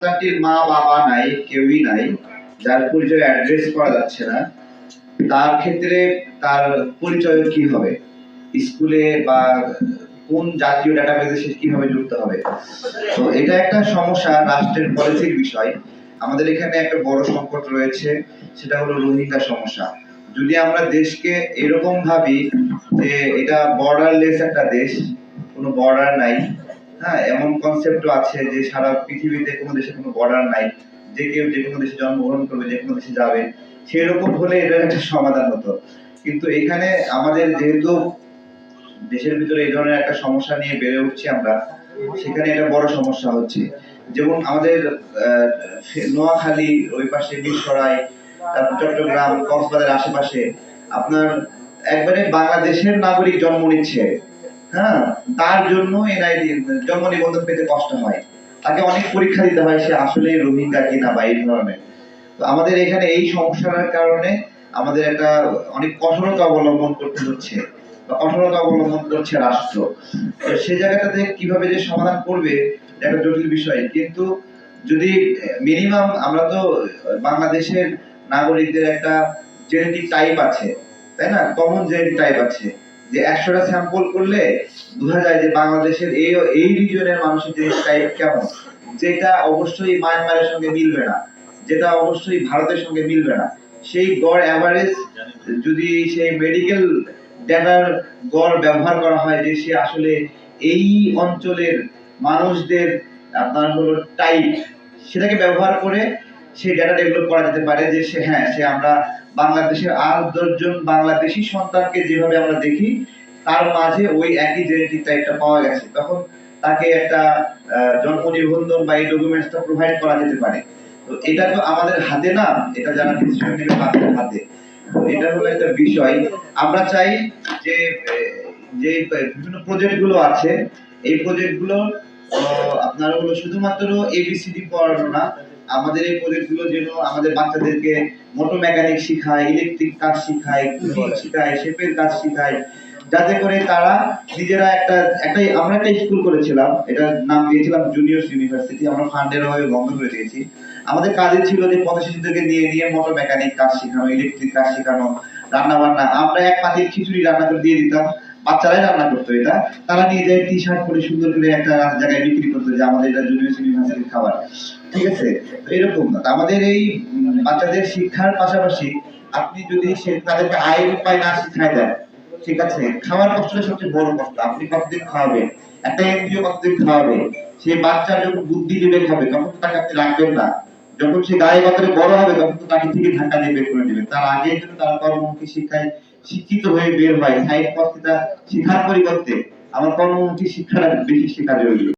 সন্তানটির মা বাবা নাই, কেউই নাই, যার পরিচয় অ্যাড্রেস করা যাচ্ছে না, তার ক্ষেত্রে তার পরিচয় কি হবে? স্কুলে বা কোন জাতীয় ডাটাবেজে সে কিভাবে যুক্ত হবে? তো এটা একটা সমস্যা, রাষ্ট্রের পলিসির বিষয়। আমাদের এখানে একটা বড় সংকট রয়েছে, সেটা হলো রোহিঙ্গা সমস্যা। যদি আমরা দেশকে এরকম ভাবি যে এটা বর্ডারলেস একটা দেশ, কোনো বর্ডার নাই, হ্যাঁ, এমন কনসেপ্টও আছে যে সারা পৃথিবীতে কোনো দেশে কোনো বর্ডার নাই, যে কেউ যে কোনো দেশে জন্মগ্রহণ করবে, যে কোনো দেশে যাবে, সেরকম হলে এটার একটা সমাধান হতো। কিন্তু এখানে আমাদের যেহেতু দেশের ভিতরে এই ধরনের একটা সমস্যা নিয়ে বেড়ে উঠছি আমরা, সেখানে একটা বড় সমস্যা হচ্ছে। যেমন আমাদের নোয়াখালী ওই পাশে মিরসরাই, তারপর চট্টগ্রাম, কক্সবাজারের আশেপাশে আপনার একবারে বাংলাদেশের নাগরিক জন্ম নিচ্ছে, হ্যাঁ, তার জন্য এনআইডি জন্ম নিবন্ধন পেতে কষ্ট হয়, তাকে অনেক পরীক্ষা দিতে হয় সে আসলে রোহিঙ্গা কিনা বা এই ধরনের। তো আমাদের এখানে এই সমস্যার কারণে আমাদের একটা অনেক কঠোরতা অবলম্বন করতে হচ্ছে বা কঠোরতা অবলম্বন করছে রাষ্ট্র। তো সেই জায়গাটাতে কিভাবে যে সমাধান করবে একটা জটিল বিষয়। কিন্তু যদি মিনিমাম আমরা তো বাংলাদেশের নাগরিকদের একটা জেনেটিক টাইপ আছে, তাই না? কমন জেনেটিক টাইপ আছে, যে 100টা স্যাম্পল করলে বোঝা যায় যে বাংলাদেশের এই রিজনের মানুষের জেনেটিক টাইপ কেমন, যেটা অবশ্যই মায়ানমারের সঙ্গে মিলবে না, যেটা অবশ্যই ভারতের সঙ্গে মিলবে না। সেই গড় অ্যাভারেজ যদি সেই মেডিকেল ডেটার গড় ব্যবহার করা হয় যে সে আসলে এই অঞ্চলের মানুষদের আপনার হলো টাইপ, সেটাকে ব্যবহার করে সেই ডেটা ডেভেলপ করা যেতে পারে যে সে, হ্যাঁ, সে আমরা বাংলাদেশের 8-10 জন বাংলাদেশি সন্তানকে যেভাবে আমরা দেখি তার মাঝে ওই একই জেনেটিক টাইপটা পাওয়া গেছে, তখন তাকে একটা জন্ম নিবন্ধন বা এই ডকুমেন্টসটা প্রোভাইড করা যেতে পারে। তো এটা তো আমাদের হাতে না, এটা যারা ডিসিশন নেবে তাদের হাতে। তো এটা হলো একটা বিষয়। আমরা চাই যে যে বিভিন্ন প্রজেক্ট গুলো আছে, এই প্রজেক্ট গুলো আপনার হলো শুধুমাত্র এবিসিডি পড়ানো না, আমাদের এই প্রজেক্ট গুলো যেন আমাদের বাচ্চাদেরকে মোটর মেকানিক শিখায়, ইলেকট্রিক কাজ শিখায়, কুকিং শিখায়, শেফের কাজ শিখায়, যাতে করে তারা নিজেরা আমরা একটা স্কুল করেছিলাম, এটার নাম দিয়েছিলাম জুনিয়র্স ইউনিভার্সিটি, আমরা ফান্ডের অভাবে বন্ধ করে দিয়েছি। আমাদের কাজই ছিল যে পথ শিশুদেরকে নিয়ে নিয়ে মোটর মেকানিক কাজ শেখানো, ইলেকট্রিক কাজ শেখানো, রান্না বান্না। আমরা এক পাতিল খিচুড়ি রান্না করে দিয়ে দিতাম, বাচ্চারাই রান্না করতো এটা, তারা নিয়ে যায় টি শার্ট পরে সুন্দর করে একটা জায়গায় বিক্রি করতো যে আমাদের এটা জুনিয়র্স ইউনিভার্সিটির খাবার। ঠিক আছে, তো এরকম না, আমাদের এই বাচ্চাদের শিক্ষার পাশাপাশি আপনি যদি তাদেরকে আয়ের উপায় না শিখায় দেন, ঠিক আছে, খাওয়ার কষ্টটা সবচেয়ে বড় কষ্ট। আপনি কতদিন খাওয়াবেন, একটা এনজিও কতদিন খাওয়াবে? সেই বাচ্চা যখন বুদ্ধি বিবেক হবে তখন তো তাকে আপনি রাখবেন না, যখন সে গায়ে বাতারে বড় হবে তখন তো তাকে থেকে ধাক্কা দিয়ে বের করে দিবেন। তার আগে কিন্তু তারা কর্মমুখী শিক্ষায় শিক্ষিত হয়ে বের হয়, সাইড পথটা শেখার পরিবর্তে আমার কর্মমুখী শিক্ষাটা বেশি শেখা জরুরি।